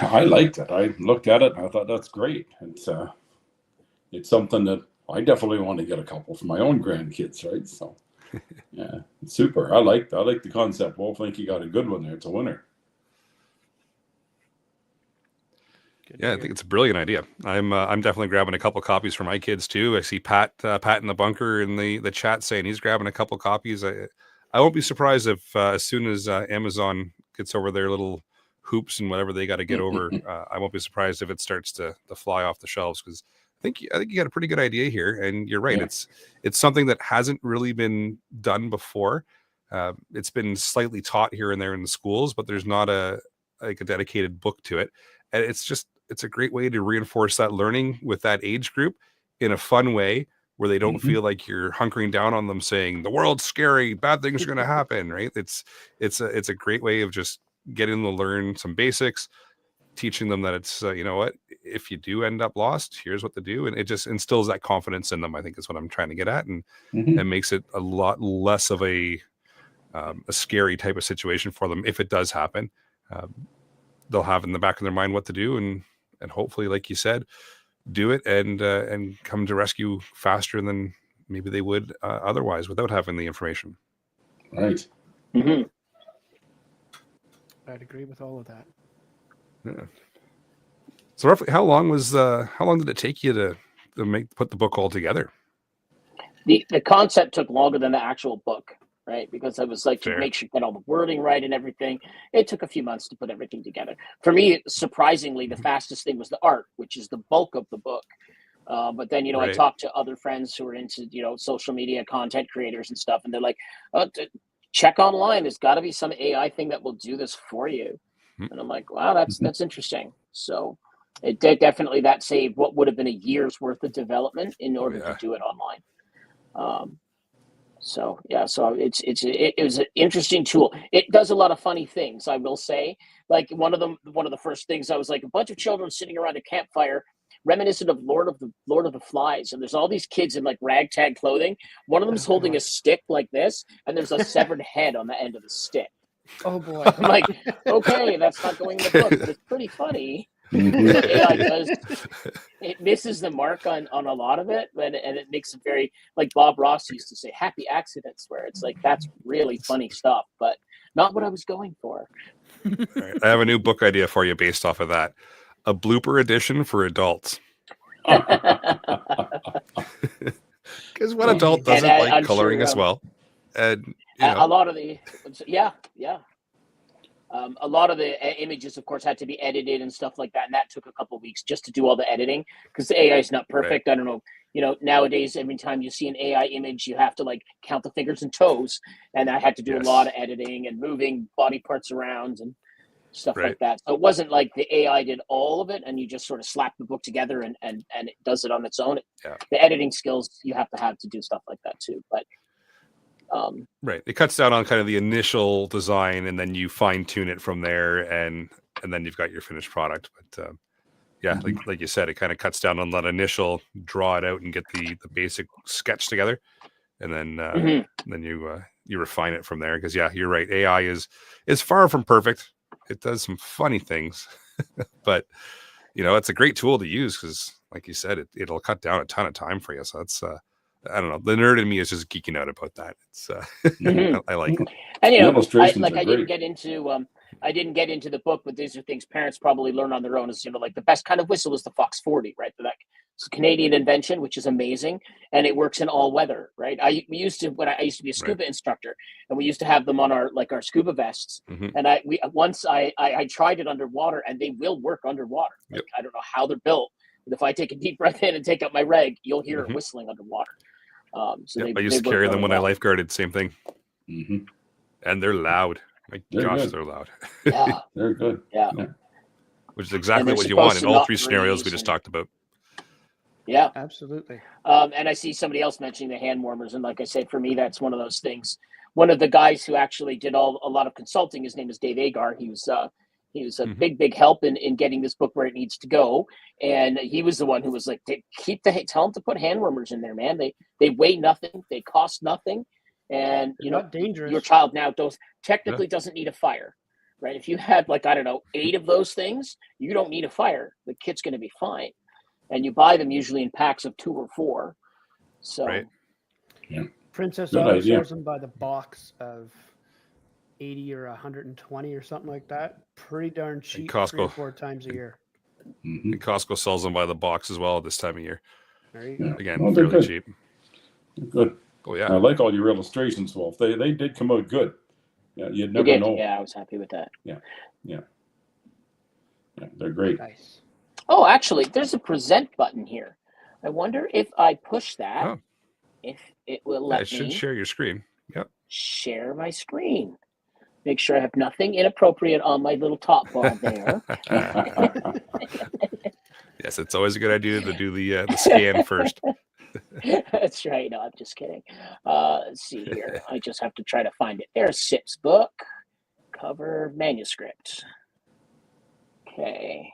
I liked it. I looked at it and I thought that's great. It's something that I definitely want to get a couple for my own grandkids, right? So yeah, it's super. I like the concept. Wolf, I think you got a good one there. It's a winner. Yeah, I think it's a brilliant idea. I'm definitely grabbing a couple copies for my kids too. I see Pat in the bunker in the chat saying he's grabbing a couple copies. I won't be surprised if as soon as Amazon gets over their little hoops and whatever they got to get over, I won't be surprised if it starts to fly off the shelves, because I think you got a pretty good idea here, and you're right. Yeah. It's something that hasn't really been done before. It's been slightly taught here and there in the schools, but there's not a dedicated book to it, and it's a great way to reinforce that learning with that age group in a fun way, where they don't feel like you're hunkering down on them saying the world's scary, bad things are going to happen, right? It's a great way of just getting them to learn some basics, teaching them that it's you know what, if you do end up lost, here's what to do, and it just instills that confidence in them. I think is what I'm trying to get at, and makes it a lot less of a scary type of situation for them if it does happen. They'll have in the back of their mind what to do, and hopefully, like you said, do it and come to rescue faster than maybe they would otherwise without having the information. Right. Mm-hmm. I'd agree with all of that. Yeah. So roughly, how long did it take you to put the book all together? The concept took longer than the actual book, right? Because I was like, to Fair. make sure you get all the wording right and everything. It took a few months to put everything together. For me, surprisingly, the fastest thing was the art, which is the bulk of the book. But then, I Right. talked to other friends who are into, social media content creators and stuff, and they're like, check online. There's got to be some AI thing that will do this for you. And I'm like, wow, that's interesting. So it definitely that saved what would have been a year's worth of development in order to do it online. So it was an interesting tool. It does a lot of funny things, I will say. Like one of the first things, I was like, a bunch of children sitting around a campfire, reminiscent of Lord of the Flies, and there's all these kids in like ragtag clothing. One of them's holding a stick like this, and there's a severed head on the end of the stick. Oh boy. I'm like, okay, that's not going in the book, but it's pretty funny. Mhm. AI does, it misses the mark on a lot of it, and it makes it very, like Bob Ross used to say, happy accidents, where it's like, that's really funny stuff, but not what I was going for. All right, I have a new book idea for you based off of that. A blooper edition for adults. Because what adult doesn't And, like I'm coloring sure, as well? And you a know, lot of the, yeah. A lot of the images, of course, had to be edited and stuff like that, and that took a couple of weeks just to do all the editing because the AI is not perfect. I don't know, nowadays every time you see an AI image, you have to like count the fingers and toes, and I had to do a lot of editing and moving body parts around and stuff like that. So it wasn't like the AI did all of it, and you just sort of slap the book together and it does it on its own. The editing skills you have to do stuff like that too, but. Right. It cuts down on kind of the initial design, and then you fine tune it from there, and then you've got your finished product. But yeah, like you said, it kind of cuts down on that initial draw it out and get the basic sketch together, and then then you refine it from there. Because yeah, you're right. AI is far from perfect. It does some funny things, but it's a great tool to use because, like you said, it'll cut down a ton of time for you. So that's I don't know. The nerd in me is just geeking out about that. It's I like it. And illustrations are I great. didn't get into the book, but these are things parents probably learn on their own. Is like the best kind of whistle is the Fox 40, right? It's a Canadian invention, which is amazing, and it works in all weather, right? I used to be a scuba instructor, and we used to have them on our scuba vests. And I tried it underwater, and they will work underwater. Like, I don't know how they're built, but if I take a deep breath in and take out my reg, you'll hear it whistling underwater. So I used to carry them when I lifeguarded. Same thing. And they're loud. They're loud. Yeah, they're good. Yeah. Which is exactly what you want in all three scenarios we just talked about. Yeah, absolutely. And I see somebody else mentioning the hand warmers, and like I said, for me, that's one of those things. One of the guys who actually did a lot of consulting, his name is Dave Agar. He was a big help in getting this book where it needs to go. And he was the one who was like, tell them to put hand warmers in there, man. They weigh nothing. They cost nothing. And, not dangerous. Your child now technically doesn't need a fire, right? If you had 8 of those things, you don't need a fire. The kit's going to be fine. And you buy them usually in packs of 2 or 4. So, Princess Auto sells them by the box of 80 or 120 or something like that. Pretty darn cheap. Costco 3 or 4 times a year. And Costco sells them by the box as well this time of year. There you go. Again, fairly cheap. They're good. Oh yeah, I like all your illustrations, Wolf. They did come out good. Yeah, you'd never know. Yeah, I was happy with that. Yeah, they're great. Nice. Oh, actually, there's a present button here. I wonder if I push that, if it will let me. It should share your screen. Yep. Share my screen. Make sure I have nothing inappropriate on my little top bar there. Yes, it's always a good idea to do the scan first. That's right. No, I'm just kidding. Let's see here. I just have to try to find it. There's SIP's book, cover, manuscript. Okay.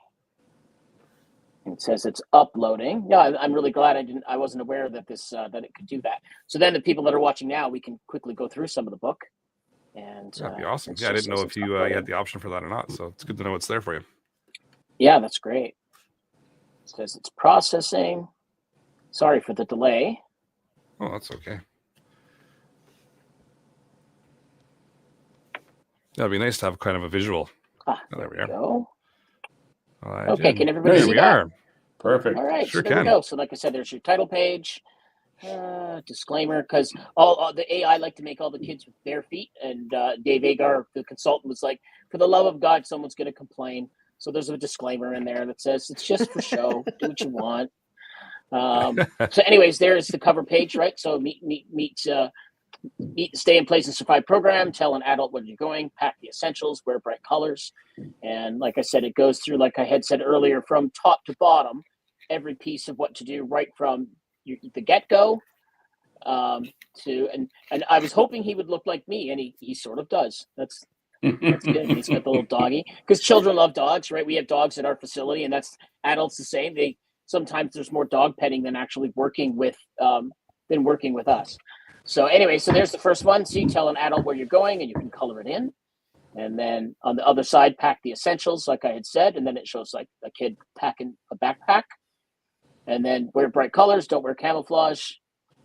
It says it's uploading. Yeah, I'm really glad I wasn't aware that that it could do that. So then the people that are watching now, we can quickly go through some of the book. And that'd be awesome. Yeah, I didn't know if you had the option for that or not. So it's good to know it's there for you. Yeah, that's great. It says it's processing. Sorry for the delay. Oh, that's okay. That'd be nice to have kind of a visual. There we are. Well, okay, can everybody see that? Perfect. All right, sure so there can. we go. So like I said, there's your title page. Disclaimer, because all the AI like to make all the kids with bare feet, and Dave Agar, the consultant, was like, for the love of God, someone's going to complain. So there's a disclaimer in there that says it's just for show. Do what you want. So anyways, there's the cover page, right? So meet, stay in place and survive program, tell an adult where you're going, pack the essentials, wear bright colors. And like I said, it goes through, like I had said earlier, from top to bottom, every piece of what to do, right from the get-go and I was hoping he would look like me, and he sort of does. That's good. He's got the little doggy, because children love dogs, right? We have dogs at our facility, and that's adults the same. Sometimes there's more dog petting than actually working with us. So anyway, so there's the first one. So you tell an adult where you're going, and you can color it in. And then on the other side, pack the essentials, like I had said. And then it shows like a kid packing a backpack. And then wear bright colors, don't wear camouflage,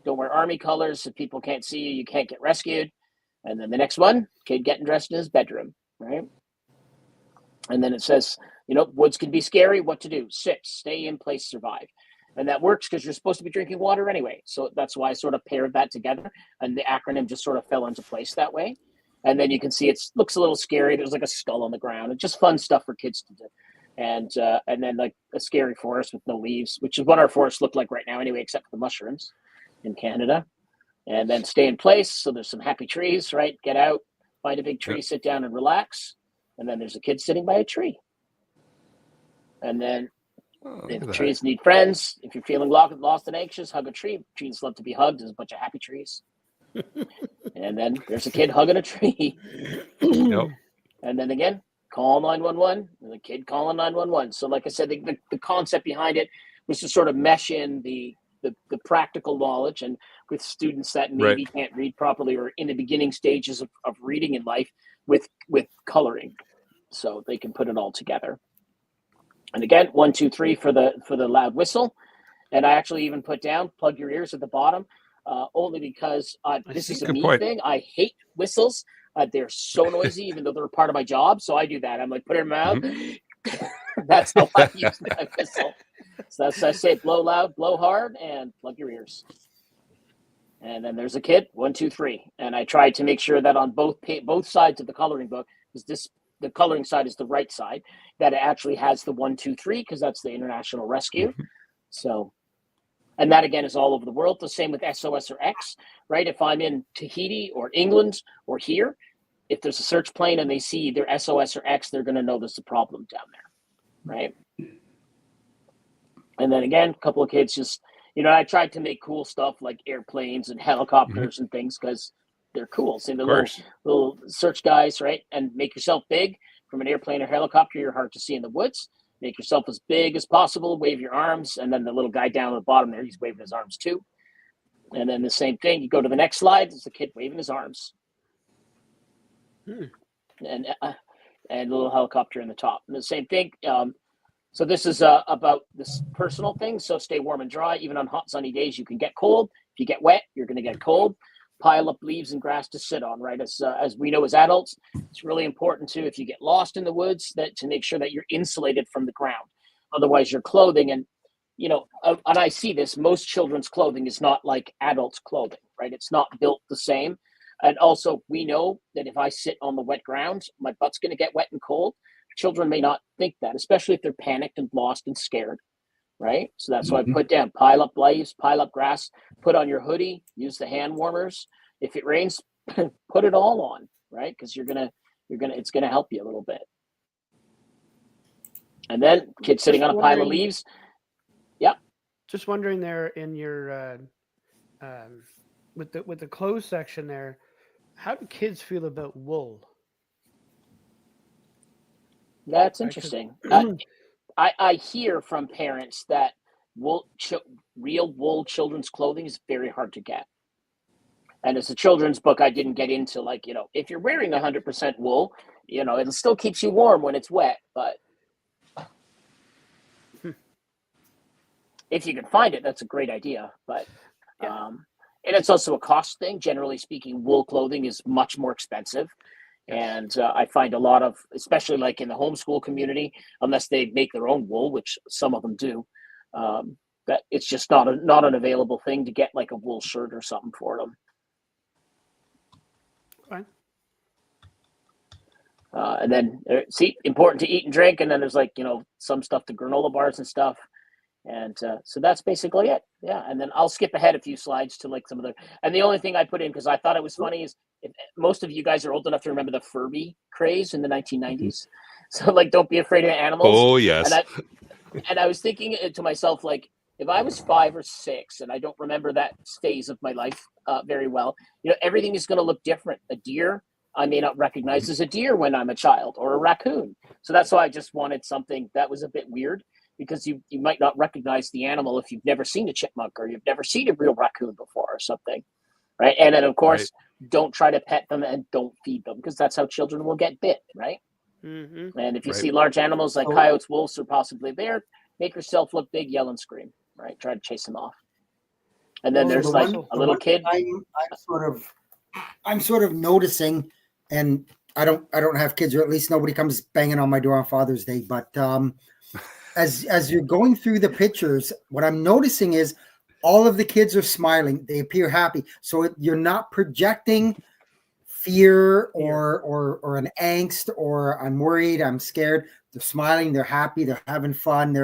don't wear army colors. If people can't see you, you can't get rescued. And then the next one, kid getting dressed in his bedroom, right? And then it says, woods can be scary, what to do? Sit, stay in place, survive. And that works because you're supposed to be drinking water anyway. So that's why I sort of paired that together. And the acronym just sort of fell into place that way. And then you can see it looks a little scary. There's like a skull on the ground. It's just fun stuff for kids to do. And then like a scary forest with no leaves, which is what our forests look like right now anyway, except for the mushrooms in Canada. And then stay in place. So there's some happy trees, right? Get out, find a big tree, sit down and relax. And then there's a kid sitting by a tree. And then if trees need friends, if you're feeling lost and anxious, hug a tree. Trees love to be hugged. There's a bunch of happy trees. And then there's a kid hugging a tree. Yep. And then again, call 911. And the kid calling 911. So like I said, the concept behind it was to sort of mesh in the practical knowledge and with students that maybe can't read properly or in the beginning stages of reading in life with coloring. So they can put it all together. And again, 1, 2, 3 for the loud whistle. And I actually even put down, plug your ears at the bottom, only because this is a me thing. I hate whistles. They're so noisy, even though they're a part of my job. So I do that. I'm like, put it in my mouth. Mm-hmm. That's how I use my whistle. So I say blow loud, blow hard, and plug your ears. And then there's a kid, 1, 2, 3. And I tried to make sure that on both sides of the coloring book, because the coloring side is the right side, that it actually has the 1, 2, 3, because that's the international rescue. Mm-hmm. So, and that again is all over the world. The same with SOS or X, right? If I'm in Tahiti or England or here, if there's a search plane and they see either SOS or X, they're going to know there's a problem down there, right? And then again, a couple of kids just, I tried to make cool stuff like airplanes and helicopters and things because they're cool. So the little search guys, right? And make yourself big from an airplane or helicopter. You're hard to see in the woods. Make yourself as big as possible. Wave your arms. And then the little guy down at the bottom there, he's waving his arms too. And then the same thing. You go to the next slide. There's a kid waving his arms. And a little helicopter in the top. And the same thing. So this is about this personal thing. So stay warm and dry. Even on hot, sunny days, you can get cold. If you get wet, you're going to get cold. Pile up leaves and grass to sit on, right? As we know as adults, it's really important too, if you get lost in the woods, that to make sure that you're insulated from the ground. Otherwise, your clothing and I see this, most children's clothing is not like adults' clothing, right? It's not built the same. And also, we know that if I sit on the wet ground, my butt's going to get wet and cold. Children may not think that, especially if they're panicked and lost and scared, right? So that's why I put down, pile up leaves, pile up grass, put on your hoodie, use the hand warmers. If it rains, put it all on, right? Because it's gonna help you a little bit. And then kids sitting on a pile of leaves. Yeah. Just wondering there in your with the clothes section there, how do kids feel about wool? That's interesting. I hear from parents that real wool children's clothing is very hard to get. And as a children's book, I didn't get into if you're wearing 100% wool, it still keeps you warm when it's wet. But if you can find it, that's a great idea. But and it's also a cost thing. Generally speaking, wool clothing is much more expensive. And I find a lot of, especially like in the homeschool community, unless they make their own wool, which some of them do, that it's just not an available thing to get like a wool shirt or something for them. Fine. And then important to eat and drink. And then there's some stuff to granola bars and stuff. And so that's basically it. Yeah. And then I'll skip ahead a few slides to some of and the only thing I put in, because I thought it was funny, is most of you guys are old enough to remember the Furby craze in the 1990s. So don't be afraid of animals. Oh, yes. And I was thinking to myself, if I was 5 or 6 and I don't remember that phase of my life very well, everything is going to look different. A deer, I may not recognize as a deer when I'm a child, or a raccoon. So that's why I just wanted something that was a bit weird, because you might not recognize the animal if you've never seen a chipmunk or you've never seen a real raccoon before or something. right? And then, of course, don't try to pet them and don't feed them, because that's how children will get bit, right? Mm-hmm. And if you Right. see large animals like coyotes, wolves, or possibly a bear, make yourself look big, yell and scream, right? Try to chase them off. And then Well, there's the like one- a little kid. I'm sort of noticing, and I don't have kids, or at least nobody comes banging on my door on Father's Day. But as you're going through the pictures, what I'm noticing is all of the kids are smiling. They appear happy. So you're not projecting fear or an angst or I'm worried, I'm scared. They're smiling, they're happy, they're having fun.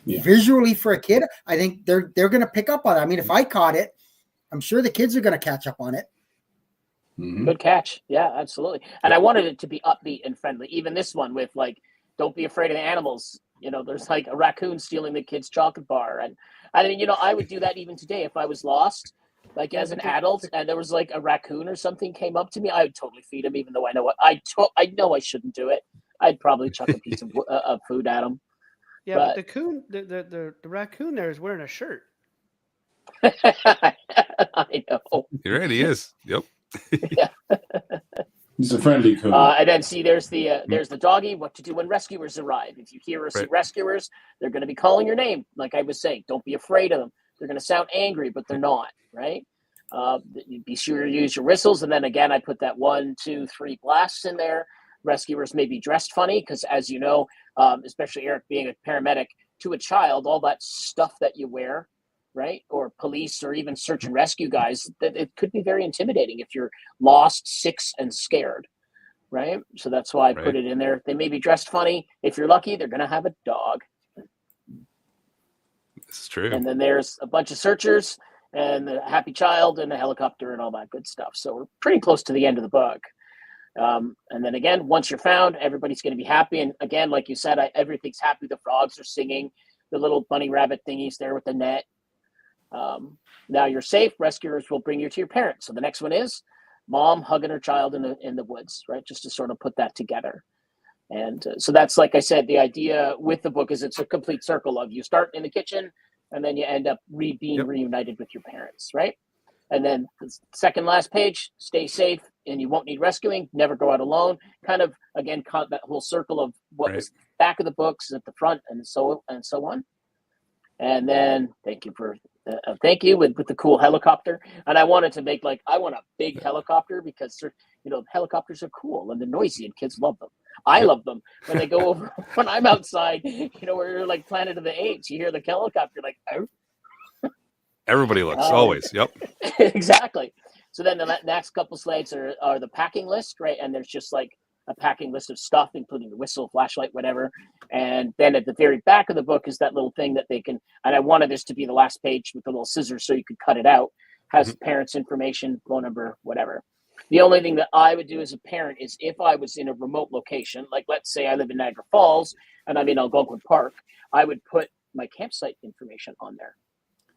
Visually for a kid, I think they're going to pick up on it. I mean, if I caught it, I'm sure the kids are going to catch up on it. Mhm. Good catch. Yeah, absolutely. And I wanted it to be upbeat and friendly. Even this one with like, don't be afraid of the animals. You know, there's like a raccoon stealing the kid's chocolate bar. And I mean, you know, I would do that even today if I was lost, like as an adult, and there was like a raccoon or something came up to me, I would totally feed him, even though I know I know I shouldn't do it. I'd probably chuck a piece of food at him. Yeah, but the raccoon there is wearing a shirt. I know. You're right. He is. Yep. He's a friendly coon. And then see, there's the doggy. What to do when rescuers arrive? If you hear or see rescuers, they're going to be calling your name. Like I was saying, don't be afraid of them. They're going to sound angry, but they're not. Right? Be sure to use your whistles. And then again, I put that 1, 2, 3 blasts in there. Rescuers may be dressed funny because, as you know, especially Eric being a paramedic, to a child, all that stuff that you wear, right, or police or even search and rescue guys, that it could be very intimidating if you're lost, sick, and scared, right? So that's why I put it in there. They may be dressed funny. If you're lucky, they're going to have a dog. This is true. And then there's a bunch of searchers and the happy child and the helicopter and all that good stuff. So we're pretty close to the end of the book. And then again, once you're found, everybody's going to be happy. And again, like you said, everything's happy. The frogs are singing, the little bunny rabbit thingies there with the net. Now you're safe. Rescuers will bring you to your parents. So the next one is mom hugging her child in the woods, right? Just to sort of put that together. And so that's, like I said, the idea with the book is it's a complete circle of you start in the kitchen and then you end up being reunited with your parents, right? And then the second last page, stay safe and you won't need rescuing, never go out alone. Kind of, again, caught that whole circle of what was back of the books at the front and so on. And then thank you with the cool helicopter. And I wanted to make I want a big helicopter because, you know, helicopters are cool and they're noisy and kids love them. I love them when they go over, when I'm outside, you know, where you're like Planet of the Apes, you hear the helicopter like, oh. Everybody looks always. Yep. Exactly. So then the next couple slides are the packing list, right? And there's just like a packing list of stuff, including the whistle, flashlight, whatever. And then at the very back of the book is that little thing that they can, and I wanted this to be the last page with the little scissors so you could cut it out, has parents' information, phone number, whatever. The only thing that I would do as a parent is if I was in a remote location, like let's say I live in Niagara Falls and I'm in Algonquin Park, I would put my campsite information on there,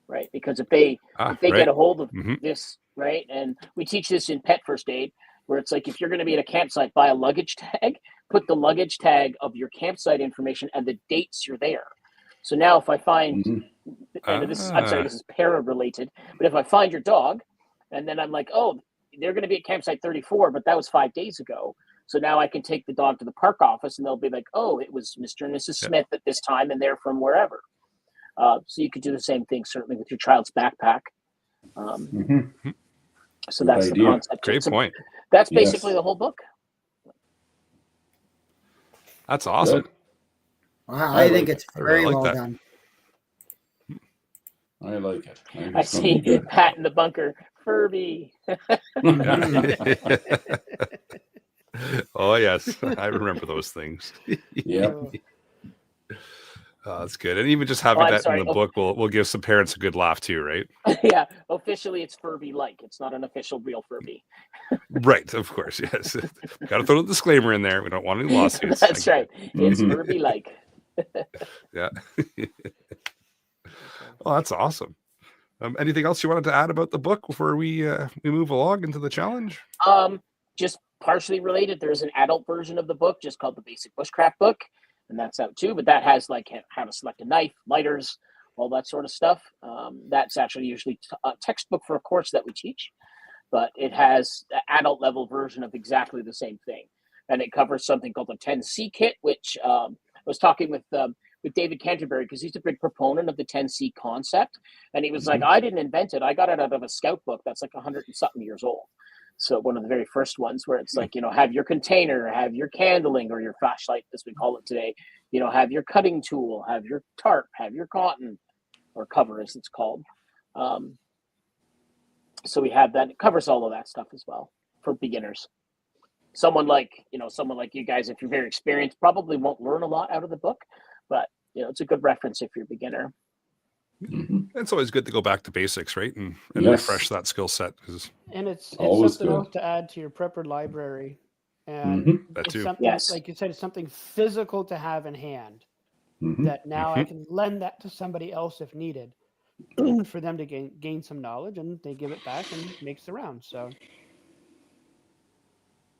right? Because if they get a hold of this, right? And we teach this in Pet First Aid, where it's like if you're going to be at a campsite, buy a luggage tag, put the luggage tag of your campsite information and the dates you're there. So now if I find, and this is para-related, but if I find your dog and then I'm like, oh, they're going to be at campsite 34, but that was 5 days ago. So now I can take the dog to the park office and they'll be like, oh, it was Mr. and Mrs. Smith at this time and they're from wherever. So you could do the same thing, certainly with your child's backpack. So that's the concept. Great point. That's basically the whole book. That's awesome. Good. I think it's very well that. done. I like it. I see Pat in the bunker. Furby. Oh, yes. I remember those things. Yeah. Oh, that's good. And even just having that in the book will give some parents a good laugh too, right? Yeah. Officially, it's Furby-like. It's not an official real Furby. Right. Of course. Yes. Got to throw a disclaimer in there. We don't want any lawsuits. That's right. It's Furby-like. Yeah. Oh, that's awesome. Anything else you wanted to add about the book before we move along into the challenge? Just partially related. There's an adult version of the book just called the Basic Bushcraft Book, and that's out too. But that has like how to select a knife, lighters, all that sort of stuff. That's actually usually a textbook for a course that we teach, but it has an adult level version of exactly the same thing. And it covers something called the 10C kit, which I was talking with David Canterbury, because he's a big proponent of the 10C concept. And he was like, I didn't invent it. I got it out of a scout book that's like 100 and something years old. So one of the very first ones, where it's like, have your container, have your candling or your flashlight, as we call it today, have your cutting tool, have your tarp, have your cotton, or cover as it's called. So we have that. It covers all of that stuff as well for beginners. Someone like you guys, if you're very experienced, probably won't learn a lot out of the book, but it's a good reference if you're a beginner. It's always good to go back to basics, right? And Yes. refresh that skill set. And it's Always something good. else to add to your prepper library. And That it's too. something, Yes. like you said, it's something physical to have in hand Mhm. that now I can lend that to somebody else if needed for them to gain some knowledge, and they give it back and makes the round. So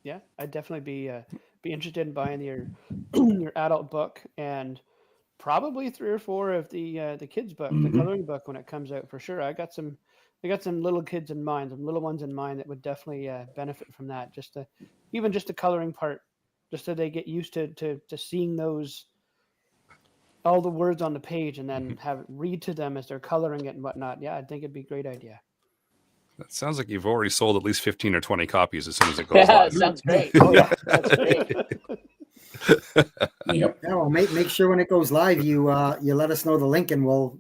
yeah, I'd definitely be interested in buying your your adult book, and probably 3 or 4 of the kids book, the coloring book, when it comes out, for sure. I got some little kids in mind, some little ones in mind that would definitely benefit from that. Just the coloring part, just so they get used to seeing those, all the words on the page, and then have it read to them as they're coloring it and whatnot. Yeah, I think it'd be a great idea. That sounds like you've already sold at least 15 or 20 copies as soon as it goes Yeah, live. sounds great. Oh yeah, That's great. Yep. Yeah, well, make sure when it goes live, you let us know the link, and we'll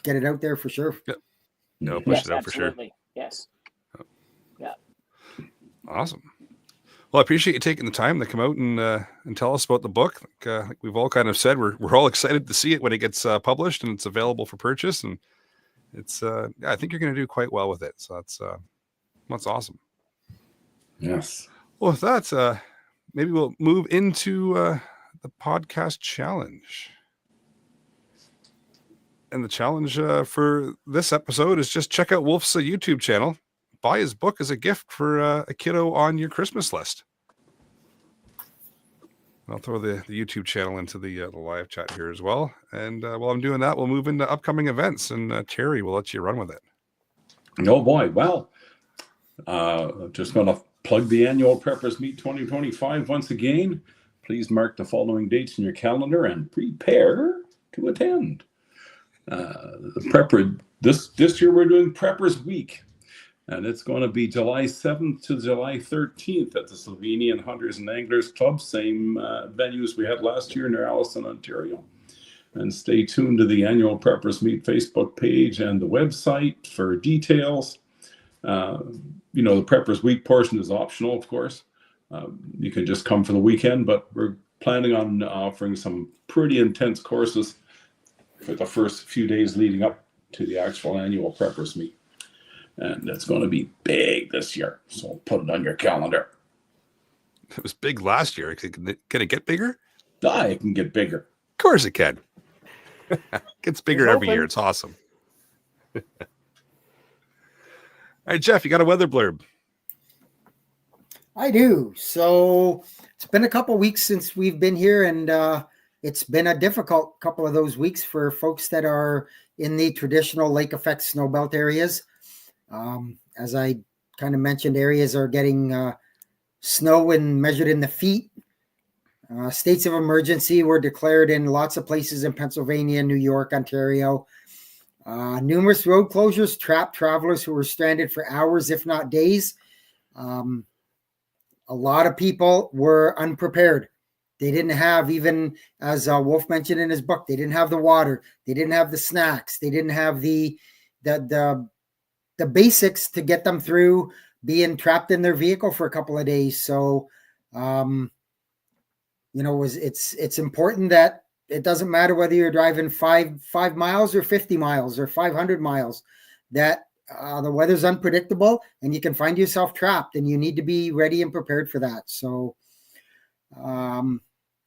get it out there for sure. No, push Yes, it out for sure. absolutely. Yes. Awesome. Well, I appreciate you taking the time to come out and tell us about the book. Like we've all kind of said, we're all excited to see it when it gets published and it's available for purchase. And it's I think you're going to do quite well with it. So that's awesome. Yes. Well, with that, maybe we'll move into the podcast challenge. And the challenge for this episode is just check out Wolf's YouTube channel. Buy his book as a gift for a kiddo on your Christmas list. I'll throw the YouTube channel into the live chat here as well. And while I'm doing that, we'll move into upcoming events. And Terry, we'll let you run with it. Oh boy. Well, just going to plug the annual Preppers Meet 2025 once again. Please mark the following dates in your calendar and prepare to attend. The Prepper this year we're doing Preppers Week, and it's going to be July 7th to July 13th at the Slovenian Hunters and Anglers Club, same venues we had last year near Allison, Ontario. And stay tuned to the annual Preppers Meet Facebook page and the website for details. The Preppers Week portion is optional, of course. You can just come for the weekend, but we're planning on offering some pretty intense courses for the first few days leading up to the actual annual Preppers Meet. And it's going to be big this year, so put it on your calendar. It was big last year. Can it get bigger? It can get bigger. Of course it can. It gets bigger It's every year. open. It's awesome. All right, Jeff, you got a weather blurb. I do. So it's been a couple weeks since we've been here, and it's been a difficult couple of those weeks for folks that are in the traditional lake effect snowbelt areas. As I kind of mentioned, areas are getting snow and measured in the feet. States of emergency were declared in lots of places in Pennsylvania, New York, Ontario. Numerous road closures trapped travelers who were stranded for hours, if not days. A lot of people were unprepared. They didn't have, even as Wolf mentioned in his book, they didn't have the water. They didn't have the snacks. They didn't have the basics to get them through being trapped in their vehicle for a couple of days. So, it's important that it doesn't matter whether you're driving 5 miles or 50 miles or 500 miles, that the weather's unpredictable and you can find yourself trapped, and you need to be ready and prepared for that. So,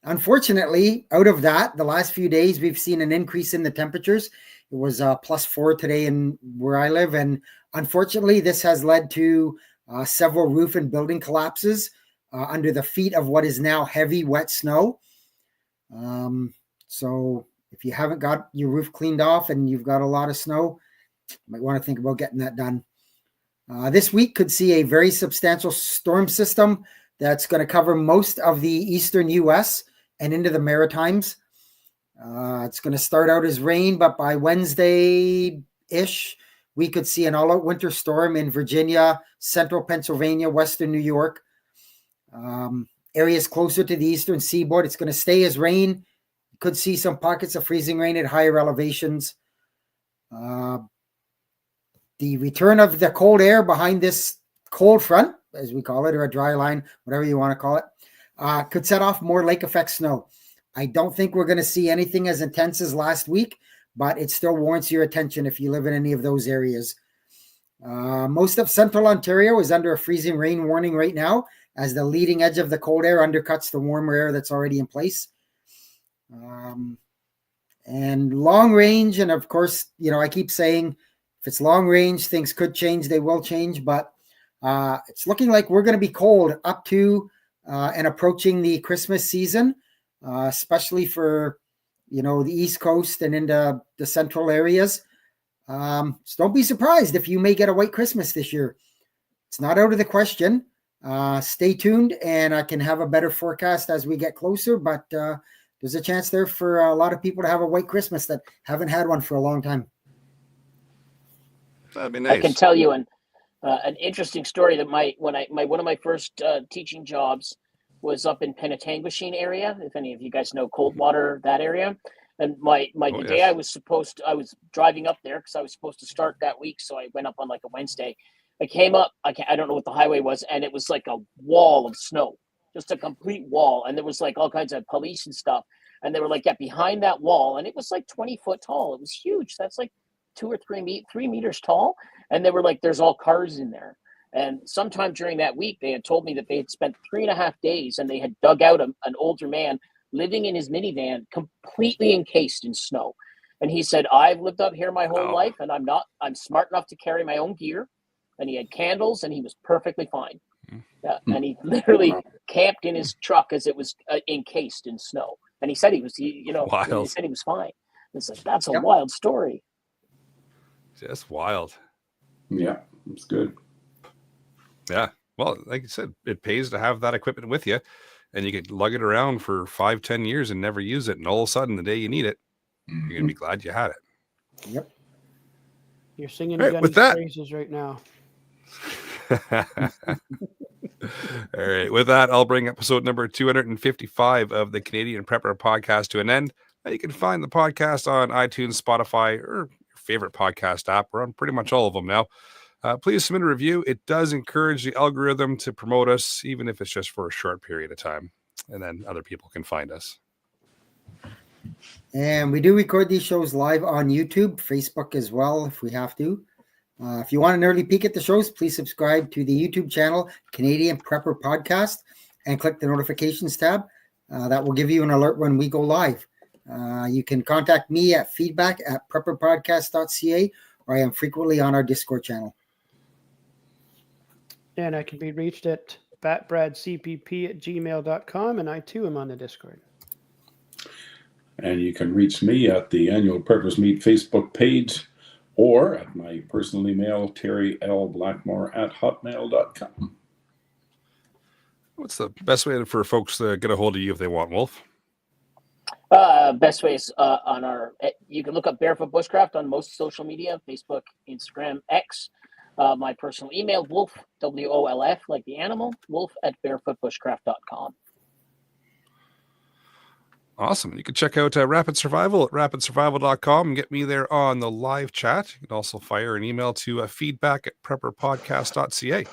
unfortunately, out of that, the last few days, we've seen an increase in the temperatures. It was +4 today in where I live. And unfortunately, this has led to several roof and building collapses under the feet of what is now heavy, wet snow. So if you haven't got your roof cleaned off and you've got a lot of snow, you might want to think about getting that done. This week could see a very substantial storm system that's going to cover most of the eastern U.S. and into the Maritimes. It's going to start out as rain, but by Wednesday-ish, we could see an all-out winter storm in Virginia, central Pennsylvania, western New York. Areas closer to the eastern seaboard, it's going to stay as rain. You could see some pockets of freezing rain at higher elevations. The return of the cold air behind this cold front, as we call it, or a dry line, whatever you want to call it, could set off more lake effect snow. I don't think we're going to see anything as intense as last week, but it still warrants your attention if you live in any of those areas. Most of central Ontario is under a freezing rain warning right now, as the leading edge of the cold air undercuts the warmer air that's already in place. And long range, and of course, I keep saying, if it's long range, things could change. They will change, but it's looking like we're going to be cold up to and approaching the Christmas season, especially for, the East Coast and into the central areas. So don't be surprised if you may get a white Christmas this year. It's not out of the question. Stay tuned, and I can have a better forecast as we get closer, but there's a chance there for a lot of people to have a white Christmas that haven't had one for a long time. That'd be nice. I can tell you an interesting story that one of my first teaching jobs was up in Penetanguishene area. If any of you guys know Coldwater, that area, and the day I was driving up there because I was supposed to start that week, so I went up on like a Wednesday. I came up, I don't know what the highway was, and it was like a wall of snow, just a complete wall, and there was like all kinds of police and stuff, and they were like behind that wall, and it was like 20 foot tall. It was huge. That's like 2 or 3 meters tall. And they were like, there's all cars in there. And sometime during that week, they had told me that they had spent 3.5 days and they had dug out an older man living in his minivan, completely encased in snow. And he said, I've lived up here my whole life, and I'm smart enough to carry my own gear. And he had candles, and he was perfectly fine. And he literally camped in his truck as it was encased in snow. And he said he said he was fine. It's like, that's a wild story. Just wild. Yeah, it's good. Yeah. Well, like you said, it pays to have that equipment with you, and you could lug it around for 5-10 years and never use it. And all of a sudden, the day you need it, you're going to be glad you had it. Yep. You're singing with that praises right now. All right. With that, I'll bring episode number 255 of the Canadian Prepper Podcast to an end. You can find the podcast on iTunes, Spotify, or your favorite podcast app. We're on pretty much all of them now. Please submit a review. It does encourage the algorithm to promote us, even if it's just for a short period of time. And then other people can find us. And we do record these shows live on YouTube, Facebook as well, if we have to. If you want an early peek at the shows, please subscribe to the YouTube channel, Canadian Prepper Podcast, and click the notifications tab. That will give you an alert when we go live. You can contact me at feedback@prepperpodcast.ca, or I am frequently on our Discord channel. And I can be reached at batbradcpp@gmail.com, and I too am on the Discord. And you can reach me at the Annual Preppers Meet Facebook page or at my personal email, terrylblackmore@hotmail.com. What's the best way for folks to get a hold of you if they want, Wolf? Best way is you can look up Barefoot Bushcraft on most social media, Facebook, Instagram, X. My personal email, Wolf, WOLF, like the animal, wolf@barefootbushcraft.com. Awesome. You can check out Rapid Survival at rapidsurvival.com and get me there on the live chat. You can also fire an email to feedback@prepperpodcast.ca.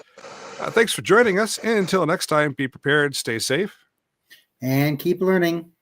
Thanks for joining us. And until next time, be prepared, stay safe, and keep learning.